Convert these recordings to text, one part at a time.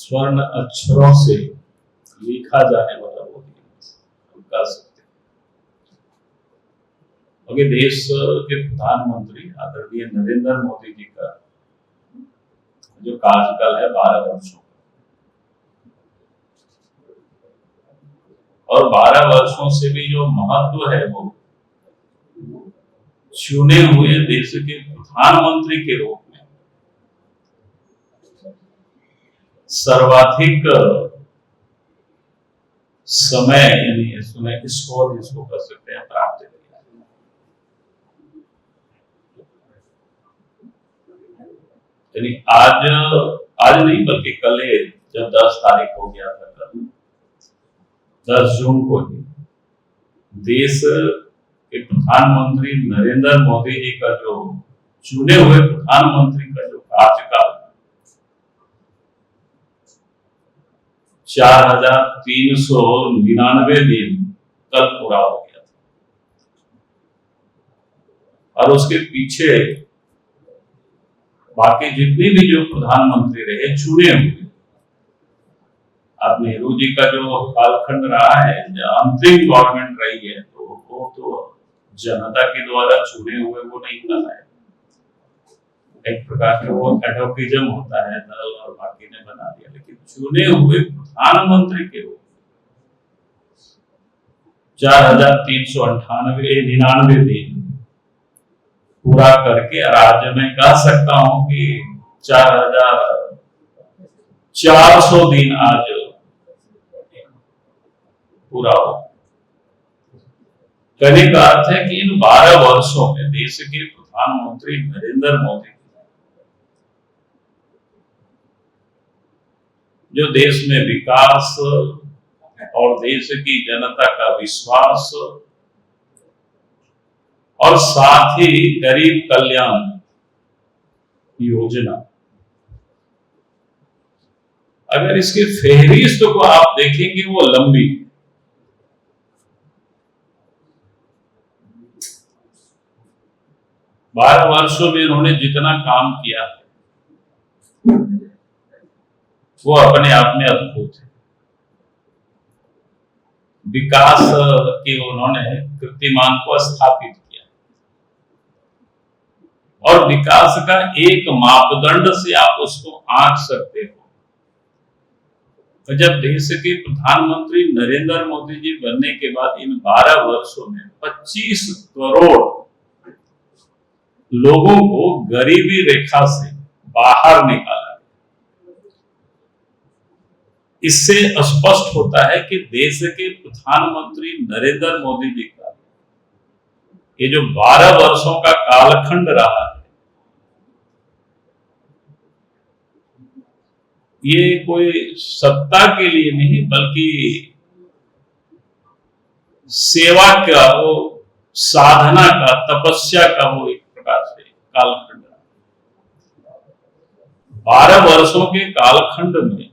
स्वर्ण अक्षरों से लिखा जाने वाला वो दिवस हम कह सकते हैं। अभी देश के प्रधानमंत्री आदरणीय नरेंद्र मोदी जी का जो कार्यकाल है 12 वर्षों का, और 12 वर्षों से भी जो महत्व है वो चुने हुए देश के प्रधानमंत्री के रूप में सर्वाधिक समय यानी इसमें स्कोर जिसको कर सकते हैं प्राप्त किया। यानी आज नहीं बल्कि कल जब 10 तारीख हो गया था, कल 10 जून को ही देश के प्रधानमंत्री नरेंद्र मोदी जी का जो चुने हुए प्रधानमंत्री का जो कार्यकाल 4399 दिन कल पूरा हो गया था। और उसके पीछे बाकी जितने भी जो प्रधानमंत्री रहे चुने हुए, अब नेहरू जी का जो कालखंड रहा है, अंतरिम गवर्नमेंट रही है, तो वो तो जनता के द्वारा चुने हुए वो नहीं बना है, एक प्रकार का वो एडोकिज्म होता है, दल और बाकी ने बना दिया। लेकिन चुने हुए प्रधानमंत्री के रूप 4399 दिन पूरा करके आज मैं कह सकता हूं कि 4400 दिन आज पूरा हो। कहने का अर्थ है कि इन 12 वर्षों में देश के प्रधानमंत्री नरेंद्र मोदी जो देश में विकास और देश की जनता का विश्वास और साथ ही गरीब कल्याण योजना, अगर इसकी फेहरिस्त को आप देखेंगे वो लंबी है। बारह वर्षों में उन्होंने जितना काम किया है वो अपने आप में अद्भुत है। विकास के उन्होंने कीर्तिमान को स्थापित किया, और विकास का एक मापदंड से आप उसको आंक सकते हो। तो जब देश के प्रधानमंत्री नरेंद्र मोदी जी बनने के बाद इन 12 वर्षों में 25 करोड़ लोगों को गरीबी रेखा से बाहर निकाला, इससे स्पष्ट होता है कि देश के प्रधानमंत्री नरेंद्र मोदी जी का ये जो 12 वर्षों का कालखंड रहा है, ये कोई सत्ता के लिए नहीं बल्कि सेवा का, वो साधना का, तपस्या का वो एक प्रकार से कालखंड रहा। 12 वर्षों के कालखंड में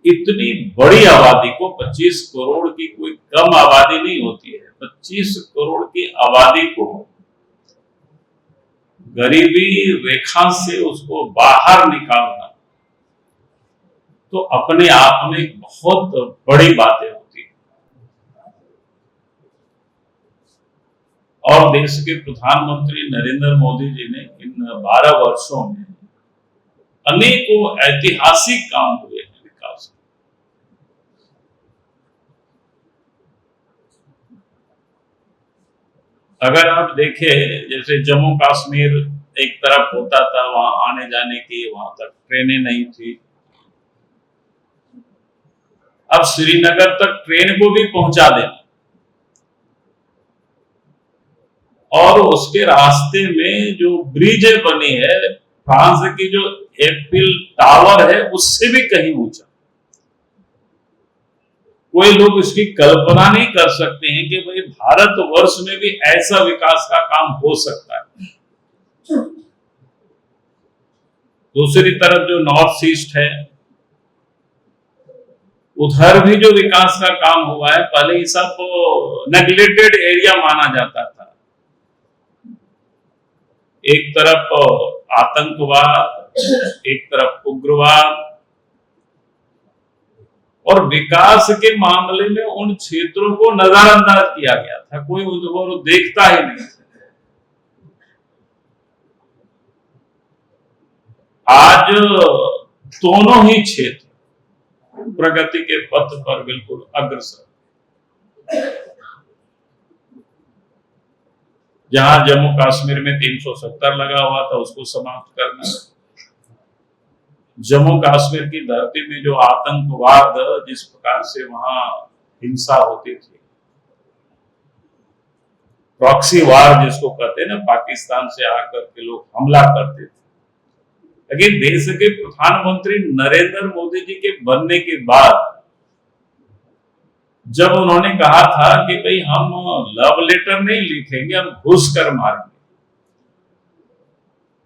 इतनी बड़ी आबादी को, 25 करोड़ की कोई कम आबादी नहीं होती है, 25 करोड़ की आबादी को गरीबी रेखा से उसको बाहर निकालना तो अपने आप में बहुत बड़ी बातें होती है। और देश के प्रधानमंत्री नरेंद्र मोदी जी ने इन 12 वर्षों में अनेकों ऐतिहासिक काम हुए हैं विकास। अगर आप देखें, जैसे जम्मू कश्मीर एक तरफ होता था, वहां आने जाने की, वहां तक ट्रेनें नहीं थी, अब श्रीनगर तक ट्रेन को भी पहुंचा देना, और उसके रास्ते में जो ब्रिज बनी है, फ्रांस की जो एफिल टावर है उससे भी कहीं ऊंचा। कोई लोग इसकी कल्पना नहीं कर सकते हैं कि भाई भारतवर्ष में भी ऐसा विकास का काम हो सकता है। दूसरी तरफ जो नॉर्थ ईस्ट है, उधर भी जो विकास का काम हुआ है, पहले ही सब नेग्लेक्टेड एरिया माना जाता था। एक तरफ आतंकवाद, एक तरफ उग्रवाद, और विकास के मामले में उन क्षेत्रों को नजरअंदाज किया गया था, कोई उनको देखता ही नहीं था। आज दोनों ही क्षेत्र प्रगति के पथ पर बिल्कुल अग्रसर। जहां जम्मू कश्मीर में 370 लगा हुआ था उसको समाप्त करना, जम्मू कश्मीर की धरती में जो आतंकवाद जिस प्रकार से वहां हिंसा होती थी, प्रॉक्सी वार जिसको कहते हैं ना, पाकिस्तान से आकर के लोग हमला करते थे। लेकिन देश के प्रधानमंत्री नरेंद्र मोदी जी के बनने के बाद जब उन्होंने कहा था कि भाई हम लव लेटर नहीं लिखेंगे, हम घुस कर मारेंगे,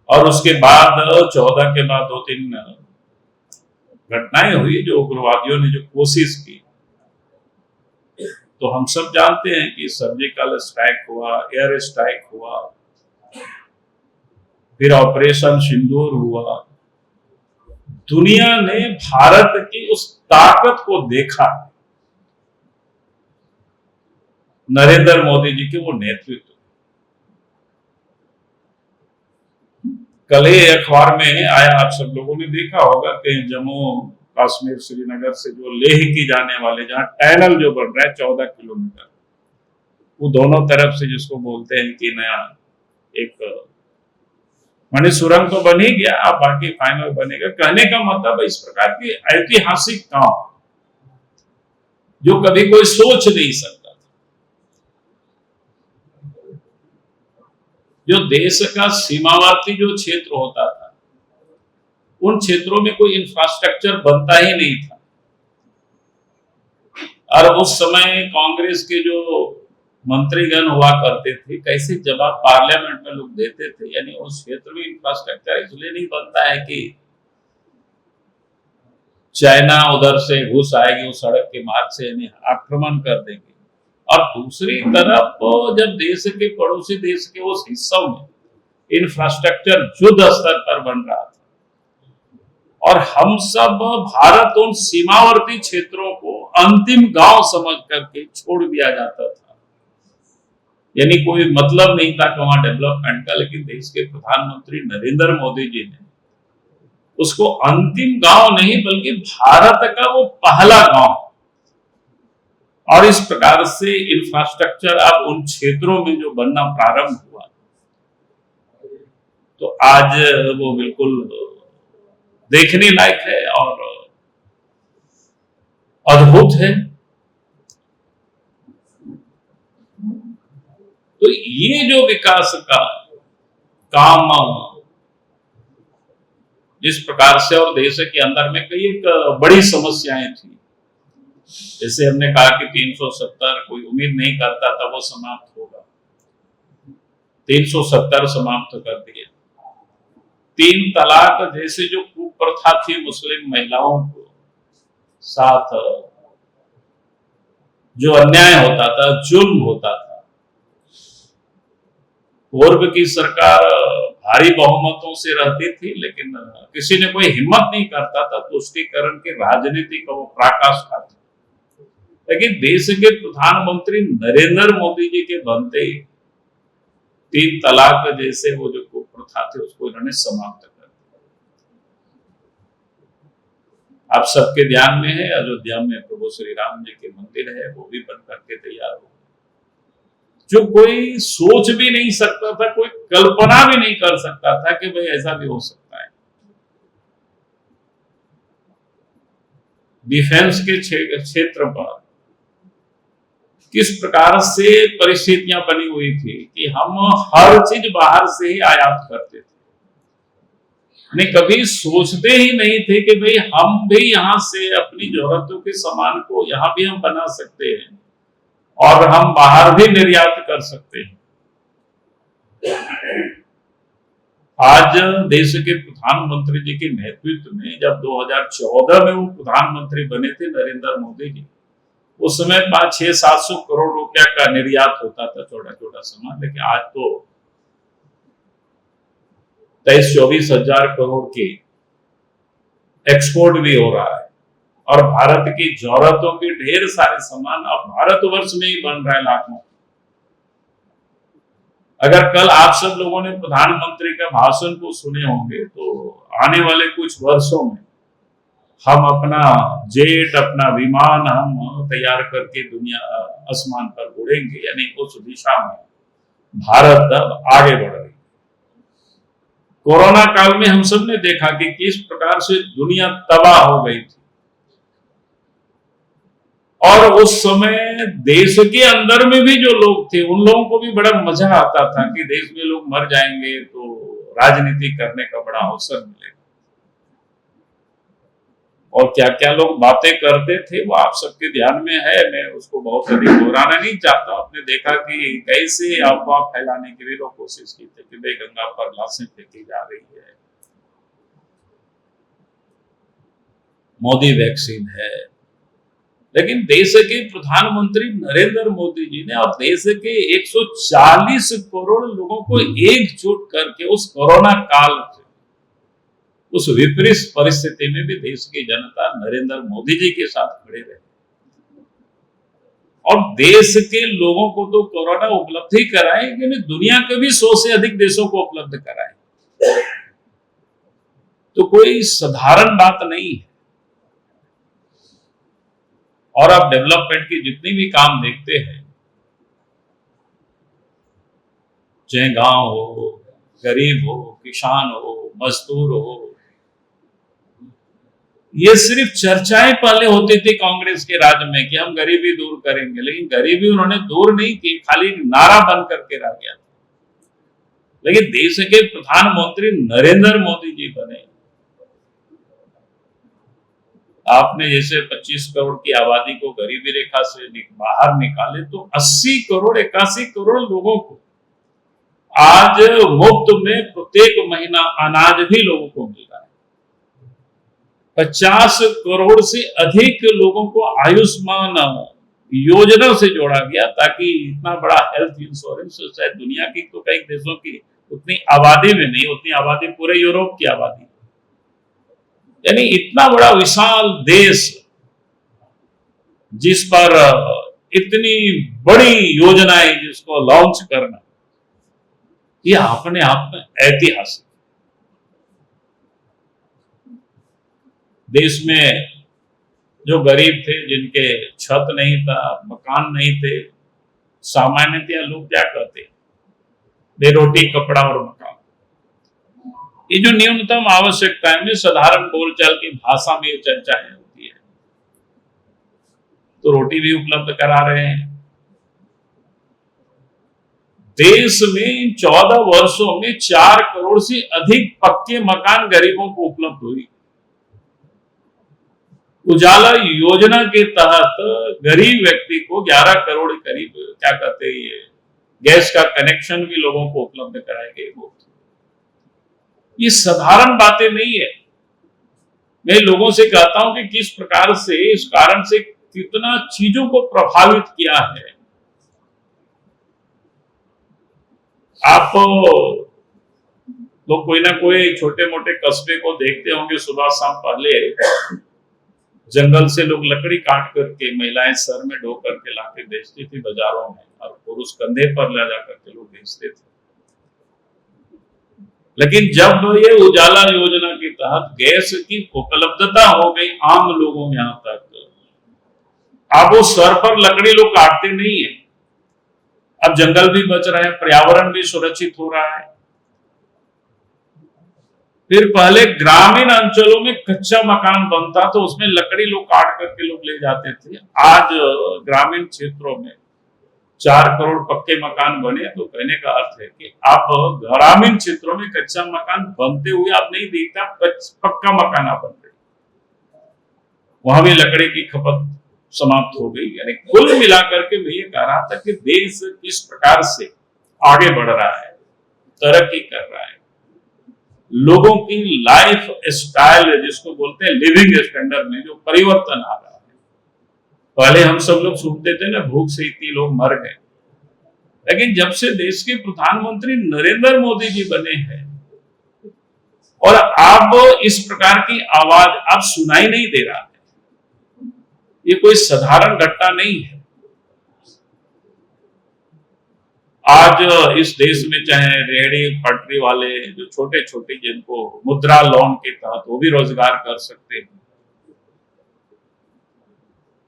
और उसके बाद 14 के बाद 2-3 घटनाएं हुई जो उग्रवादियों ने जो कोशिश की, तो हम सब जानते हैं कि सर्जिकल स्ट्राइक हुआ, एयर स्ट्राइक हुआ, फिर ऑपरेशन सिंदूर हुआ। दुनिया ने भारत की उस ताकत को देखा, नरेंद्र मोदी जी के वो नेतृत्व। कल ही अखबार में आया, आप सब लोगों ने देखा होगा कि जम्मू कश्मीर श्रीनगर से जो लेह की जाने वाले जहां टनल जो बन रहा है 14 किलोमीटर, वो दोनों तरफ से जिसको बोलते हैं कि नया एक माने सुरंग तो बन ही गया, अब बाकी फाइनल बनेगा। कहने का मतलब इस प्रकार की ऐतिहासिक काम जो कभी कोई सोच नहीं सकता, जो देश का सीमावर्ती जो क्षेत्र होता था उन क्षेत्रों में कोई इंफ्रास्ट्रक्चर बनता ही नहीं था। और उस समय कांग्रेस के जो मंत्रीगण हुआ करते थे, कैसे जवाब पार्लियामेंट में लोग देते थे, यानी उस क्षेत्र में इंफ्रास्ट्रक्चर इसलिए नहीं बनता है कि चाइना उधर से घुस आएगी उस सड़क के मार्ग से, यानी आक्रमण कर देंगे। और दूसरी तरफ जब देश के पड़ोसी देश के उस हिस्सों में इंफ्रास्ट्रक्चर युद्ध स्तर पर बन रहा था और हम सब भारत उन सीमावर्ती क्षेत्रों को अंतिम गांव समझ करके छोड़ दिया जाता था, यानी कोई मतलब नहीं था कि वहां डेवलपमेंट का। लेकिन देश के प्रधानमंत्री नरेंद्र मोदी जी ने उसको अंतिम गांव नहीं बल्कि भारत का वो पहला गांव, और इस प्रकार से इंफ्रास्ट्रक्चर अब उन क्षेत्रों में जो बनना प्रारंभ हुआ, तो आज वो बिल्कुल देखने लायक है और अद्भुत है। तो ये जो विकास का काम जिस प्रकार से, और देश के अंदर में कई एक बड़ी समस्याएं थी, जैसे हमने कहा कि 370 कोई उम्मीद नहीं करता था वो समाप्त होगा, 370 समाप्त कर दिया। 3 तलाक जैसे जो कुप्रथा थी मुस्लिम महिलाओं को साथ जो अन्याय होता था, जुल्म होता था, पूर्व की सरकार भारी बहुमतों से रहती थी लेकिन किसी ने कोई हिम्मत नहीं करता था तुष्टीकरण की राजनीति का वो पराकाष्ठा था। लेकिन देश के प्रधानमंत्री नरेंद्र मोदी जी के बनते ही 3 तलाक जैसे वो जो कुप्रथा थे उसको इन्होंने समाप्त कर दिया। आप सबके ध्यान में है, अयोध्या में प्रभु श्री राम जी के मंदिर है, वो भी बन करके तैयार हो, जो कोई सोच भी नहीं सकता था, कोई कल्पना भी नहीं कर सकता था कि भाई ऐसा भी हो सकता है। डिफेंस के क्षेत्र पर किस प्रकार से परिस्थितियां बनी हुई थी कि हम हर चीज बाहर से ही आयात करते थे, नहीं कभी सोचते ही नहीं थे कि भाई हम भी यहां से अपनी जरूरतों के सामान को यहां भी हम बना सकते हैं और हम बाहर भी निर्यात कर सकते हैं। आज देश के प्रधानमंत्री जी के नेतृत्व में जब 2014 में वो प्रधानमंत्री बने थे नरेंद्र मोदी जी, उस समय 500-700 करोड़ रुपया का निर्यात होता था, छोटा छोटा सामान, लेकिन आज तो 23-24 हजार करोड़ की एक्सपोर्ट भी हो रहा है। और भारत की जरूरतों के ढेर सारे सामान अब भारतवर्ष में ही बन रहा है लाखों। अगर कल आप सब लोगों ने प्रधानमंत्री का भाषण को सुने होंगे तो आने वाले कुछ वर्षों में हम अपना जेट, अपना विमान हम तैयार करके दुनिया आसमान पर उड़ेंगे, यानी उस दिशा में भारत अब आगे बढ़ रही है। कोरोना काल में हम सब ने देखा कि किस प्रकार से दुनिया तबाह हो गई थी, और उस समय देश के अंदर में भी जो लोग थे उन लोगों को भी बड़ा मजा आता था कि देश में लोग मर जाएंगे तो राजनीति करने का बड़ा अवसर मिलेगा, और क्या क्या लोग बातें करते थे वो आप सबके ध्यान में है। मैं उसको बहुत अधिक दोहराना नहीं चाहता। आपने देखा कि कैसे अफवाह फैलाने की भी लोग कोशिश की थी कि भाई गंगा पर लाशें फेंकी जा रही है, मोदी वैक्सीन है। लेकिन देश के प्रधानमंत्री नरेंद्र मोदी जी ने और देश के 140 करोड़ लोगों को एकजुट करके उस कोरोना काल से, उस विपरीत परिस्थिति में भी देश की जनता नरेंद्र मोदी जी के साथ खड़े रहे, और देश के लोगों को तो कोरोना उपलब्ध ही कराए कि नहीं, दुनिया के भी 100 से अधिक देशों को उपलब्ध कराए। तो कोई साधारण बात नहीं है। और आप डेवलपमेंट की जितनी भी काम देखते हैं, चाहे गांव हो, गरीब हो, किसान हो, मजदूर हो, ये सिर्फ चर्चाएं पहले होती थी कांग्रेस के राज में कि हम गरीबी दूर करेंगे, लेकिन गरीबी उन्होंने दूर नहीं की, खाली नारा बन करके रह गया। लेकिन देश के प्रधानमंत्री नरेंद्र मोदी जी बने, आपने जैसे 25 करोड़ की आबादी को गरीबी रेखा से बाहर निकाले तो 80 करोड़ 81 करोड़ लोगों को आज मुफ्त में प्रत्येक महीना अनाज भी लोगों को मिल रहा है। 50 करोड़ से अधिक लोगों को आयुष्मान योजना से जोड़ा गया, ताकि इतना बड़ा हेल्थ इंश्योरेंस शायद दुनिया की तो कई देशों की उतनी आबादी में नहीं, उतनी आबादी पूरे यूरोप की आबादी, यानी इतना बड़ा विशाल देश जिस पर इतनी बड़ी योजनाएं जिसको लॉन्च करना, ये अपने आप में ऐतिहासिक। देश में जो गरीब थे, जिनके छत नहीं था, मकान नहीं थे, सामान्यतया लोग क्या कहते, बेरोटी, कपड़ा और मकान, ये जो न्यूनतम आवश्यकताएं में साधारण बोलचाल की भाषा में ये चर्चाएं होती है, तो रोटी भी उपलब्ध करा रहे हैं। देश में 14 वर्षों में 4 करोड़ से अधिक पक्के मकान गरीबों को उपलब्ध हुई। उजाला योजना के तहत गरीब व्यक्ति को 11 करोड़ करीब क्या कहते हैं ये गैस का कनेक्शन भी लोगों को उपलब्ध कराए गए। ये साधारण बातें नहीं है। मैं लोगों से कहता हूं कि किस प्रकार से इस कारण से कितना चीजों को प्रभावित किया है। आप लोग कोई ना कोई छोटे मोटे कस्बे को देखते होंगे, सुबह शाम पहले जंगल से लोग लकड़ी काट करके महिलाएं सर में ढो करके लाके बेचती थी बाजारों में, और पुरुष कंधे पर ले जाकर के लोग बेचते थे। लेकिन जब ये उजाला योजना के तहत गैस की उपलब्धता हो गई आम लोगों में, यहां तक अब वो सर पर लकड़ी लोग काटते नहीं है। अब जंगल भी बच रहे हैं, पर्यावरण भी सुरक्षित हो रहा है। फिर पहले ग्रामीण अंचलों में कच्चा मकान बनता तो उसमें लकड़ी लोग काट करके लोग ले जाते थे। आज ग्रामीण क्षेत्रों में 4 करोड़ पक्के मकान बने, तो कहने का अर्थ है कि आप ग्रामीण क्षेत्रों में कच्चा मकान बनते हुए आप नहीं देखता, पक्का मकान आप बनते, वहां भी लकड़ी की खपत समाप्त हो गई। यानी कुल मिलाकर के मैं ये कह रहा था कि देश किस प्रकार से आगे बढ़ रहा है, तरक्की कर रहा है, लोगों की लाइफ स्टाइल जिसको बोलते हैं लिविंग स्टैंडर्ड में जो परिवर्तन आ रहा है। पहले हम सब लोग सुनते थे ना, भूख से इतने लोग मर गए, लेकिन जब से देश के प्रधानमंत्री नरेंद्र मोदी जी बने हैं और अब इस प्रकार की आवाज अब सुनाई नहीं दे रहा है। ये कोई साधारण घटना नहीं है। आज इस देश में चाहे रेहड़ी पटरी वाले जो छोटे छोटे जिनको मुद्रा लोन के तहत वो भी रोजगार कर सकते हैं,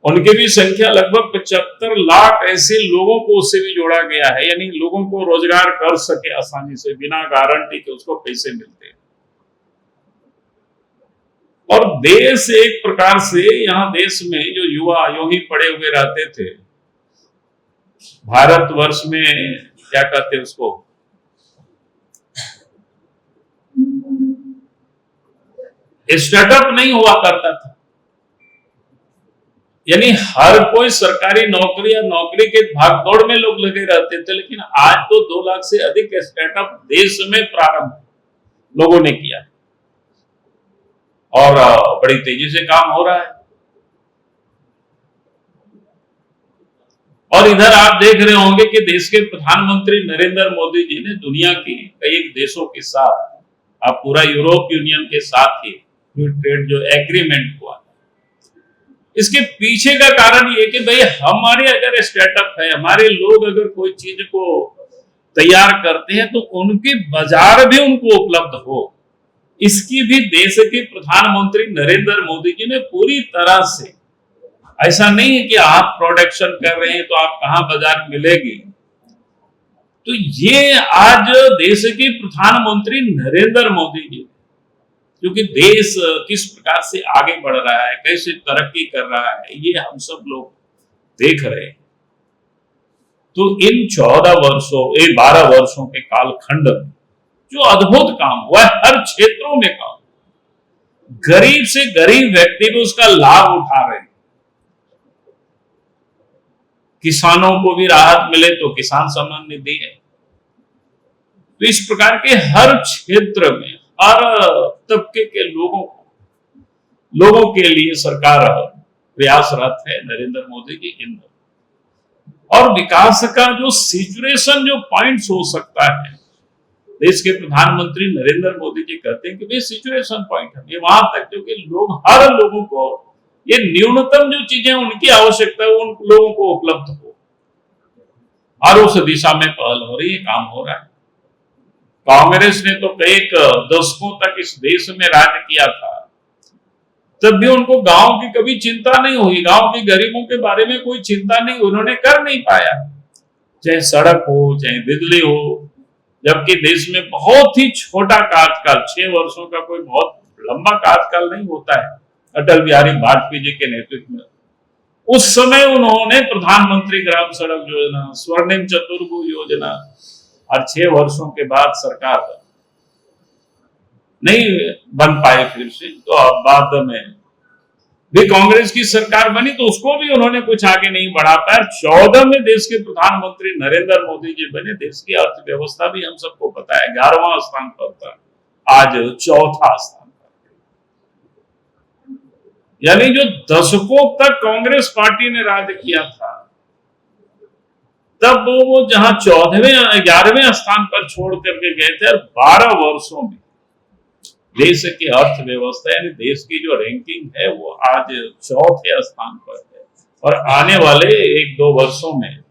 उनकी भी संख्या लगभग 75 लाख ऐसे लोगों को उससे भी जोड़ा गया है, यानी लोगों को रोजगार कर सके आसानी से बिना गारंटी के उसको पैसे मिलते हैं। और देश एक प्रकार से, यहाँ देश में जो युवा यूं ही पड़े हुए रहते थे, भारतवर्ष में क्या कहते उसको, स्टार्टअप नहीं हुआ करता था, यानी हर कोई सरकारी नौकरी या नौकरी के भागदौड़ में लोग लगे रहते थे। लेकिन आज तो 2 लाख से अधिक स्टार्टअप देश में प्रारंभ लोगों ने किया और बड़ी तेजी से काम हो रहा है। और इधर आप देख रहे होंगे कि देश के प्रधानमंत्री नरेंद्र मोदी जी ने दुनिया के कई देशों के साथ, आप पूरा यूरोप यूनियन के साथ ही ट्रेड जो एग्रीमेंट हुआ, इसके पीछे का कारण ये कि भाई हमारे अगर स्टार्टअप है, हमारे लोग अगर कोई चीज को तैयार करते हैं तो उनके बाजार भी उनको उपलब्ध हो, इसकी भी देश के प्रधानमंत्री नरेंद्र मोदी जी ने पूरी तरह से, ऐसा नहीं है कि आप प्रोडक्शन कर रहे हैं तो आप कहां बाजार मिलेगी, तो ये आज देश के प्रधानमंत्री नरेंद्र मोदी जी, क्योंकि देश किस प्रकार से आगे बढ़ रहा है, कैसे तरक्की कर रहा है, ये हम सब लोग देख रहे हैं। तो इन 12 वर्षों के कालखंड में जो अद्भुत काम हुआ है, हर क्षेत्रों में काम, गरीब से गरीब व्यक्ति को उसका लाभ उठा रहे हैं। किसानों को भी राहत मिले तो किसान सम्मान निधि है। तो इस प्रकार के हर क्षेत्र में, हर तबके के लोगों के लिए सरकार प्रयासरत है नरेंद्र मोदी जी इन। और विकास का जो सिचुएशन, जो पॉइंट्स हो सकता है, देश के प्रधानमंत्री नरेंद्र मोदी जी कहते हैं कि वे सिचुएशन पॉइंट है, ये वहां तक क्योंकि लोग, हर लोगों को ये न्यूनतम जो चीजें उनकी आवश्यकता है उन लोगों को उपलब्ध हो, और उस दिशा में पहल हो रही है, काम हो रहा है। कांग्रेस ने तो कई दशकों तक इस देश में राज किया था, तब भी उनको गांव की कभी चिंता नहीं हुई, गांव के गरीबों के बारे में कोई चिंता नहीं, उन्होंने कर नहीं पाया, चाहे सड़क हो चाहे बिजली हो। जबकि देश में बहुत ही छोटा कार्यकाल, 6 वर्षों का कोई बहुत लंबा कार्यकाल नहीं होता है, अटल बिहारी वाजपेयी जी के नेतृत्व में, उस समय उन्होंने प्रधानमंत्री ग्राम सड़क योजना, स्वर्णिम चतुर्भुज योजना, और 6 वर्षों के बाद सरकार नहीं बन पाई फिर से, तो अब बाद में भी कांग्रेस की सरकार बनी तो उसको भी उन्होंने कुछ आगे नहीं बढ़ा पाया। 14 में देश के प्रधानमंत्री नरेंद्र मोदी जी बने, देश की अर्थव्यवस्था भी हम सबको पता है 11वां स्थान पर था, आज 4था स्थान पर। यानी जो दशकों तक कांग्रेस पार्टी ने राज किया था, तब वो जहां 11वें स्थान पर छोड़ करके गए थे, और 12 वर्षों में देश की अर्थव्यवस्था यानी देश की जो रैंकिंग है वो आज 4थे स्थान पर है, और आने वाले 1-2 वर्षों में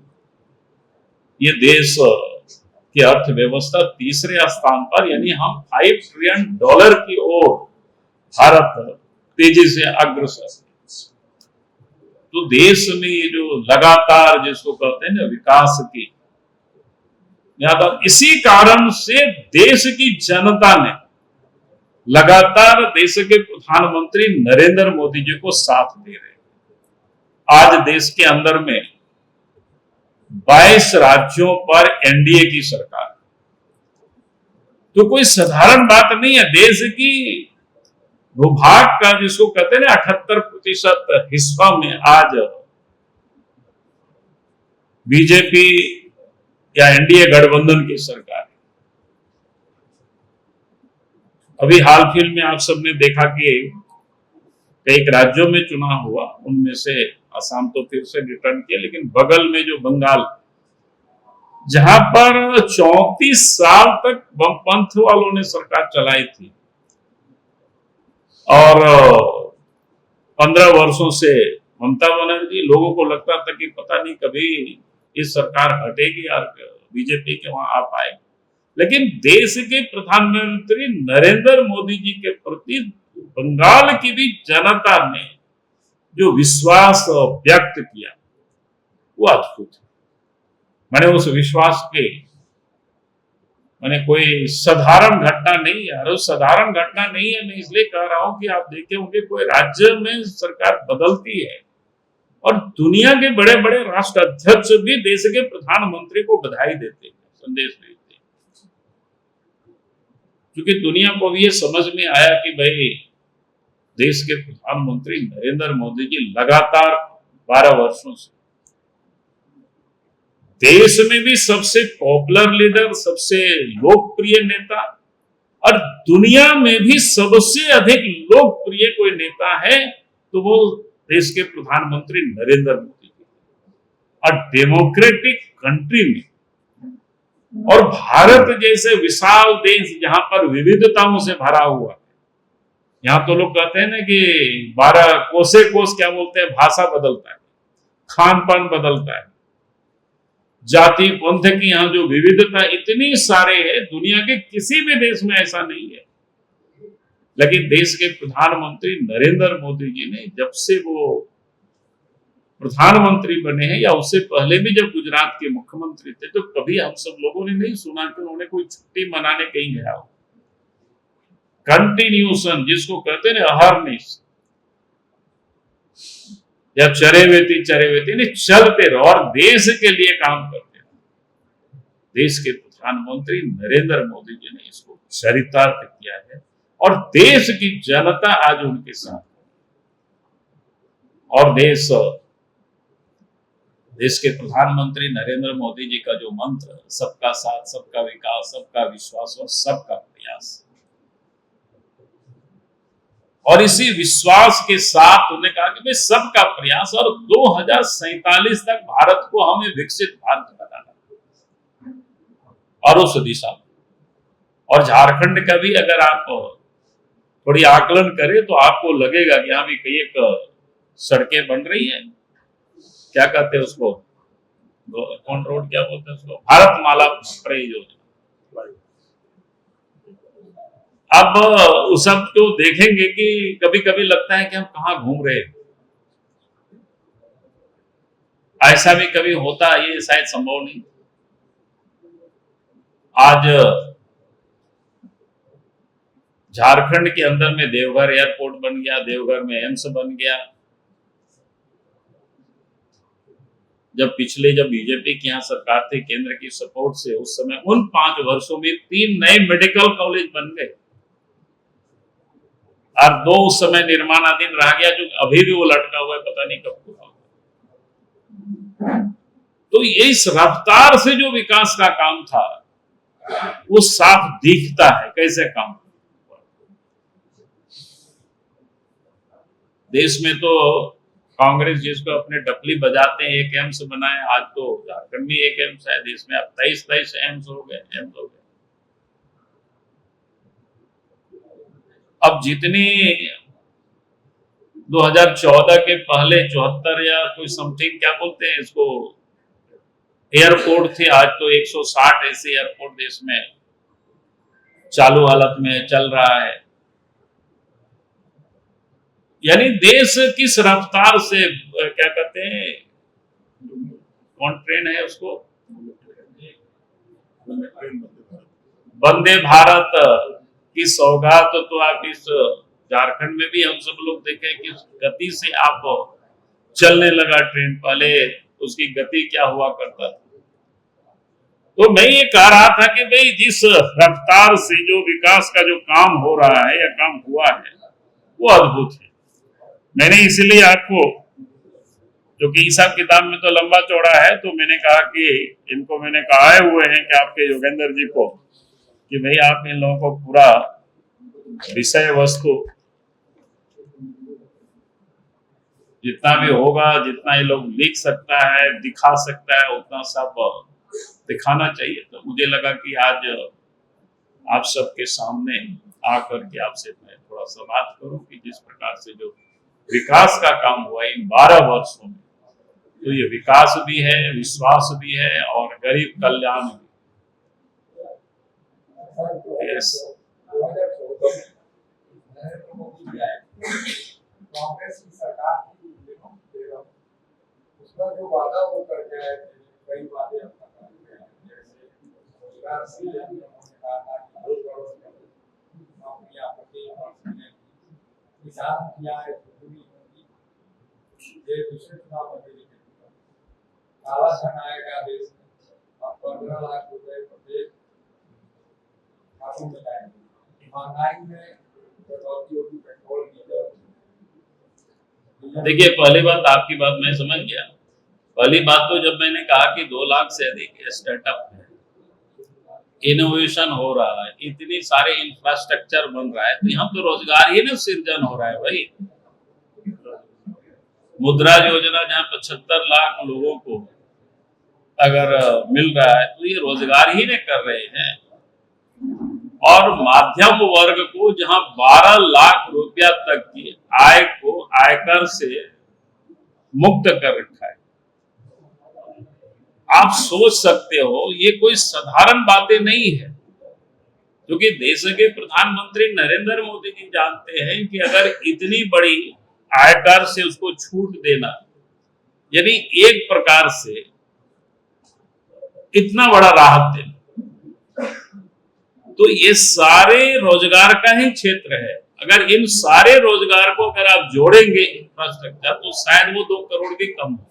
ये देश की अर्थव्यवस्था 3रे स्थान पर, यानी हम $5 ट्रिलियन की ओर भारत तेजी से अग्रसर। तो देश में ये जो लगातार, जिसको कहते हैं ना विकास की, इसी कारण से देश की जनता ने लगातार देश के प्रधानमंत्री नरेंद्र मोदी जी को साथ दे रहे। आज देश के अंदर में 22 राज्यों पर एनडीए की सरकार, तो कोई साधारण बात नहीं है। देश की भूभाग का, जिसको कहते हैं 78% हिस्सा में आज बीजेपी या एनडीए गठबंधन की सरकार है। अभी हाल फिल में आप सबने देखा कि कई राज्यों में चुनाव हुआ, उनमें से असम तो फिर से रिटर्न किया, लेकिन बगल में जो बंगाल, जहां पर 34 साल तक वामपंथ वालों ने सरकार चलाई थी और 15 वर्षों से ममता बनर्जी, लोगों को लगता था कि पता नहीं कभी इस सरकार हटेगी और बीजेपी के वहां आ पाएगी, लेकिन देश के प्रधानमंत्री नरेंद्र मोदी जी के प्रति बंगाल की भी जनता ने जो विश्वास व्यक्त किया वो अद्भुत है। मैंने उस विश्वास के मैंने कोई साधारण घटना नहीं है, और साधारण घटना नहीं है मैं इसलिए कह रहा हूं कि आप देखे होंगे कोई राज्य में सरकार बदलती है और दुनिया के बड़े बड़े राष्ट्र अध्यक्ष भी देश के प्रधानमंत्री को बधाई देते हैं, संदेश देते हैं, क्योंकि दुनिया को भी ये समझ में आया कि भाई देश के प्रधानमंत्री नरेंद्र मोदी जी लगातार 12 वर्षों से देश में भी सबसे पॉपुलर लीडर, सबसे लोकप्रिय नेता, और दुनिया में भी सबसे अधिक लोकप्रिय कोई नेता है तो वो देश के प्रधानमंत्री नरेंद्र मोदी जी। और डेमोक्रेटिक कंट्री में और भारत जैसे विशाल देश जहां पर विविधताओं से भरा हुआ है, यहां तो लोग कहते हैं ना कि 12 कोसे कोस क्या बोलते हैं, भाषा बदलता है, खान पान बदलता है, जाति पंथ की यहाँ जो विविधता इतनी सारे है, दुनिया के किसी भी देश में ऐसा नहीं है। लेकिन देश के प्रधानमंत्री नरेंद्र मोदी जी ने जब से वो प्रधानमंत्री बने हैं या उससे पहले भी जब गुजरात के मुख्यमंत्री थे तो कभी हम सब लोगों ने नहीं सुना कि उन्होंने कोई छुट्टी मनाने कहीं गया हो। कंटिन्यूशन जिसको कहते हैं अहर्निश या चरेवेती नहीं, चलते रहो और देश के लिए काम करते रहो। देश के प्रधानमंत्री नरेंद्र मोदी जी ने इसको चरितार्थ किया है और देश की जनता आज उनके साथ है। और देश के प्रधानमंत्री नरेंद्र मोदी जी का जो मंत्र सबका साथ, सबका विकास, सबका विश्वास और सबका प्रयास, और इसी विश्वास के साथ उन्होंने कहा कि भाई सबका प्रयास और 2047 तक भारत को हमें विकसित भारत बनाना और उस दिशा में। और झारखंड का भी अगर आप थोड़ी आकलन करें तो आपको लगेगा कि यहाँ भी कई एक सड़कें बन रही हैं, क्या कहते हैं उसको, कौन रोड क्या बोलते हैं उसको, भारत माला परियोजना। अब उस सब तो देखेंगे कि कभी कभी लगता है कि हम कहां घूम रहे हैं, ऐसा भी कभी होता है, ये शायद संभव नहीं। आज झारखंड के अंदर में देवघर एयरपोर्ट बन गया, देवघर में एम्स बन गया। जब बीजेपी की यहाँ सरकार थी केंद्र की सपोर्ट से, उस समय उन 5 वर्षों में 3 नए मेडिकल कॉलेज बन गए और 2 उस समय निर्माणाधीन रह गया, जो अभी भी वो लटका हुआ है, पता नहीं कब पूरा होगा। तो इस रफ्तार से जो विकास का काम था वो साफ दिखता है कैसे काम। देश में तो कांग्रेस जिसको अपने डपली बजाते हैं, एक एम्स बनाए, आज तो झारखंड में एक एम्स है, देश में अब 23 एम्स हो गए। अब जितनी 2014 के पहले 74 या कोई समथिंग क्या बोलते हैं इसको एयरपोर्ट थे, आज तो 160 ऐसे एयरपोर्ट देश में चालू हालत में चल रहा है। यानी देश किस रफ्तार से, क्या कहते हैं, कौन ट्रेन है उसको, वंदे भारत की सौगात तो आप इस झारखंड में भी हम सब लोग देखें कि गति से आप चलने लगा ट्रेन, पहले उसकी गति क्या हुआ करता था। तो मैं ये कह रहा था कि भाई जिस रफ्तार से जो विकास का जो काम हो रहा है या काम हुआ है वो अद्भुत है। मैंने इसलिए आपको, जो कि हिसाब किताब में तो लंबा चौड़ा है, तो मैंने कहा कि इनको मैंने कहा हुए हैं कि आपके योगेंद्र जी को कि भाई आप इन लोगों को पूरा विषय वस्तु जितना भी होगा, जितना ये लोग लिख सकता है, दिखा सकता है, उतना सब दिखाना चाहिए। तो मुझे लगा कि आज आप सबके सामने आकर के आपसे मैं थोड़ा सा बात करूं कि जिस प्रकार से जो विकास का काम हुआ इन 12 वर्षों में, तो ये विकास भी है, विश्वास भी है और गरीब कल्याण भी। yes. कांग्रेस की सरकार उसका जो वादा वो कर गया है, कई बातें जैसे रोजगार से उन्होंने कहा था कि 2 करोड़ नौकरियां किसान किया है ये दूसरे चुनाव में भी काला धन आएगा देश में और 15 लाख रुपए प्रत्येक खातों में जाएंगे। महंगाई में कटौती होगी, पेट्रोल डीजल। देखिए, पहली बात आपकी बात मैं समझ गया। पहली बात तो जब मैंने कहा कि 2 लाख से अधिक स्टार्टअप है, इनोवेशन हो रहा है, इतनी सारे इंफ्रास्ट्रक्चर बन रहा है, तो यहाँ तो रोजगार ही ना सृजन हो रहा है भाई। मुद्रा योजना जहाँ 75 लाख लोगों को अगर मिल रहा है तो ये रोजगार ही नहीं कर रहे हैं। और मध्यम वर्ग को जहां 12 लाख रुपया तक की आय को आयकर से मुक्त कर रखा है। आप सोच सकते हो ये कोई साधारण बातें नहीं है, क्योंकि देश के प्रधानमंत्री नरेंद्र मोदी जी जानते हैं कि अगर इतनी बड़ी आयकर से उसको छूट देना, यानी एक प्रकार से इतना बड़ा राहत देना, तो ये सारे रोजगार का ही क्षेत्र है। अगर इन सारे रोजगार को अगर आप जोड़ेंगे इंफ्रास्ट्रक्चर, तो शायद वो 2 करोड़ भी कम हो।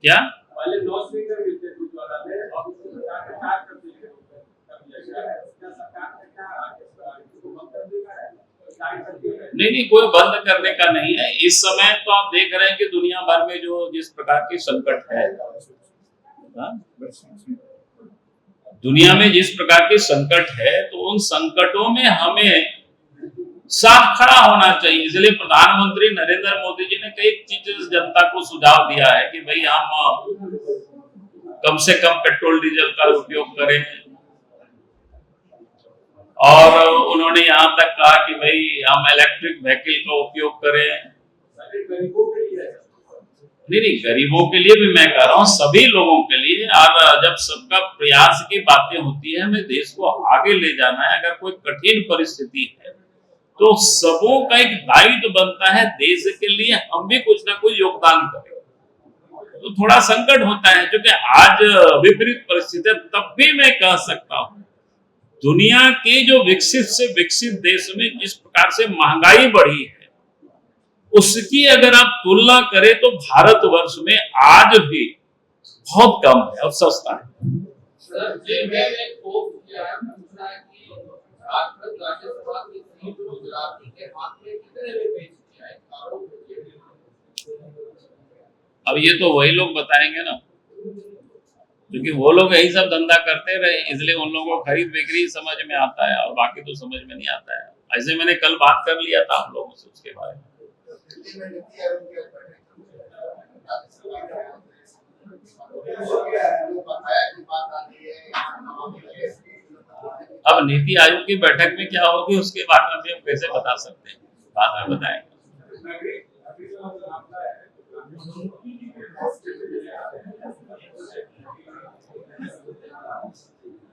क्या पहले 9 स्पीकर मिलते थे उज्ज्वला में, अब सरकार ने 4 कर दिए। नहीं, कोई बंद करने का नहीं है। इस समय तो आप देख रहे हैं कि दुनिया भर में जो जिस प्रकार की संकट है, दुनिया में जिस प्रकार की संकट है, तो उन संकटों में हमें साथ खड़ा होना चाहिए। इसलिए प्रधानमंत्री नरेंद्र मोदी जी ने कई चीजें जनता को सुझाव दिया है कि भाई हम कम से कम पेट्रोल डीजल का उपयोग करें, और उन्होंने यहाँ तक कहा कि भाई हम इलेक्ट्रिक व्हीकल का उपयोग करें। नहीं, गरीबों के लिए भी मैं कह रहा हूँ, सभी लोगों के लिए। और जब सबका प्रयास की बातें होती है, हमें देश को आगे ले जाना है, अगर कोई कठिन परिस्थिति है तो सबों का एक दायित्व बनता है देश के लिए हम भी कुछ ना कुछ योगदान करें। तो थोड़ा संकट होता है, क्योंकि आज विपरीत परिस्थिति, तब भी मैं कह सकता हूँ दुनिया के जो विकसित से विकसित देश में जिस प्रकार से महंगाई बढ़ी है, उसकी अगर आप तुलना करें तो भारतवर्ष में आज भी बहुत कम है और सस्ता है। अब ये तो वही लोग बताएंगे ना, क्योंकि वो लोग यही सब धंधा करते रहे, इसलिए उन लोगों को खरीद बिक्री समझ में आता है और बाकी तो समझ में नहीं आता है। ऐसे मैंने कल बात कर लिया था हम लोगों से उसके बारे में। अब नीति आयोग की बैठक में क्या होगी उसके बारे में भी हम कैसे बता सकते हैं, बाद में बताएंगे।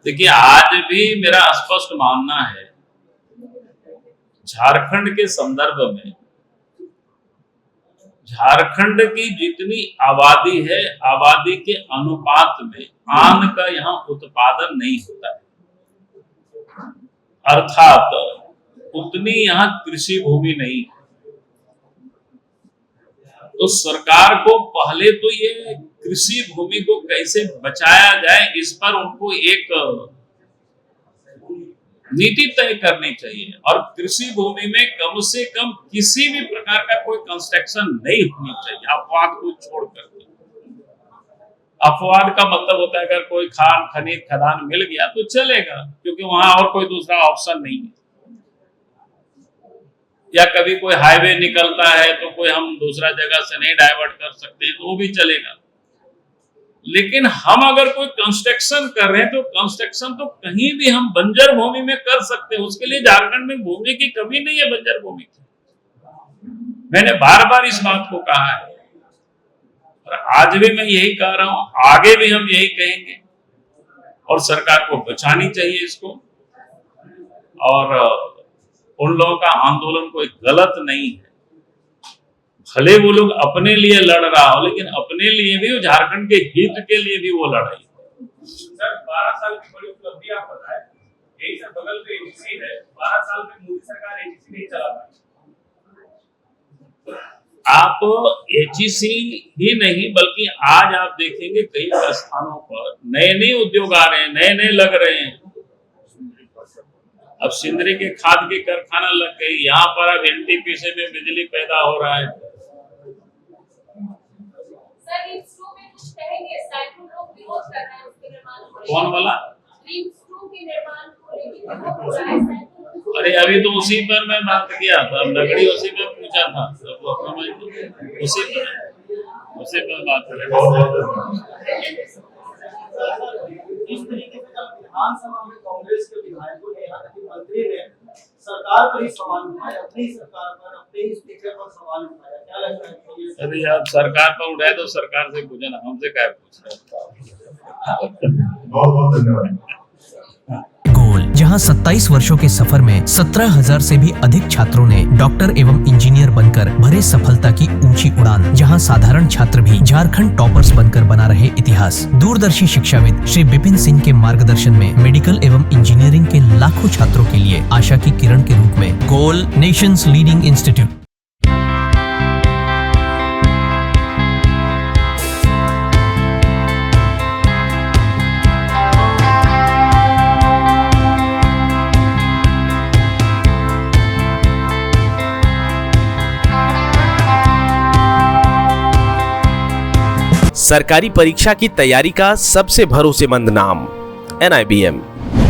देखिए, आज भी मेरा स्पष्ट मानना है, झारखंड के संदर्भ में झारखंड की जितनी आबादी है, आबादी के अनुपात में अन्न का यहाँ उत्पादन नहीं होता है, अर्थात उतनी यहाँ कृषि भूमि नहीं है। तो सरकार को पहले तो ये कृषि भूमि को कैसे बचाया जाए, इस पर उनको एक नीति तय करनी चाहिए, और कृषि भूमि में कम से कम किसी भी प्रकार का कोई कंस्ट्रक्शन नहीं होनी चाहिए, अपवाद को छोड़कर। अपवाद का मतलब होता है अगर कोई खान खनिज खदान मिल गया तो चलेगा, क्योंकि वहां और कोई दूसरा ऑप्शन नहीं है, या कभी कोई हाईवे निकलता है तो कोई हम दूसरा जगह से नहीं डाइवर्ट कर सकते तो वो भी चलेगा। लेकिन हम अगर कोई कंस्ट्रक्शन कर रहे हैं तो कंस्ट्रक्शन तो कहीं भी हम बंजर भूमि में कर सकते हैं। उसके लिए झारखंड में भूमि की कमी नहीं है, बंजर भूमि की। मैंने बार बार इस बात को कहा है और आज भी मैं यही कह रहा हूं, आगे भी हम यही कहेंगे और सरकार को बचानी चाहिए इसको। और उन लोगों का आंदोलन कोई गलत नहीं है, भले वो लोग अपने लिए लड़ रहा हो, लेकिन अपने लिए भी, झारखंड के हित के लिए भी वो लड़ाई। सर 12 साल की बड़ी उपलब्धि आप बताएं, यही सर बगल पे एजेंसी है, 12 साल में मोदी सरकार एजेंसी नहीं चला पाई। आप एचईसी ही नहीं बल्कि आज आप देखेंगे कई स्थानों पर नए नए उद्योग आ रहे हैं, नए नए लग रहे हैं। अब सिंदरी के खाद के कारखाना लग गई, यहाँ पर अब एनटीपीसी में बिजली पैदा हो रहा है। सर रिम्स 2 में कुछ कहेंगे, सैकड़ों लोग विरोध कर रहे हैं उसके निर्माण को। कौन वाला? रिम्स 2 के निर्माण को लेकर विरोध हो रहा है सैकड़ों। अरे अभी तो उसी पर मैं बात किया था, लकड़ी उसी पर पूछा था, तो वो उसी पर बात करें। इस तरीके से जब विधानसभा में कांग्रेस के विधायकों ने, यहाँ तक कि मंत्री ने सरकार पर ही सवाल उठाया, अपनी सरकार पर, अपने ही स्पीकर पर सवाल उठाया, क्या लगता है? अरे यार सरकार पर उठाए तो सरकार से पूछे ना, हमसे क्या पूछ रहे हैं। बहुत बहुत धन्यवाद। गोल, जहां 27 वर्षों के सफर में 17,000 से भी अधिक छात्रों ने डॉक्टर एवं इंजीनियर बनकर भरे सफलता की ऊंची उड़ान, जहां साधारण छात्र भी झारखंड टॉपर्स बनकर बना रहे इतिहास। दूरदर्शी शिक्षाविद श्री विपिन सिंह के मार्गदर्शन में मेडिकल एवं इंजीनियरिंग के लाखों छात्रों के लिए आशा की किरण के रूप में गोल, नेशंस लीडिंग इंस्टीट्यूट। सरकारी परीक्षा की तैयारी का सबसे भरोसेमंद नाम NIBM।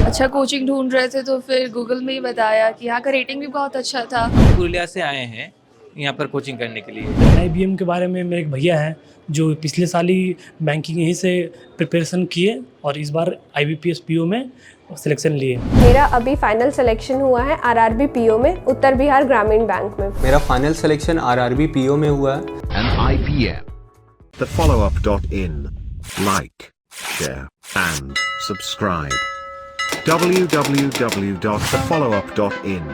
अच्छा कोचिंग ढूंढ रहे थे तो फिर गूगल में ही बताया कि यहाँ का रेटिंग भी बहुत अच्छा था। पुरुलिया से आए हैं यहाँ पर कोचिंग करने के लिए। NIBM के बारे में मेरे एक भैया हैं जो पिछले साल ही बैंकिंग यहीं से प्रिपरेशन किए और इस बार IBPS PO में सिलेक्शन लिए। मेरा अभी फाइनल सिलेक्शन हुआ है RRB PO में, उत्तर बिहार ग्रामीण बैंक में। मेरा फाइनल सिलेक्शन RRB PO में हुआ है। NIBM, thefollowup.in. Like, share and subscribe. www.thefollowup.in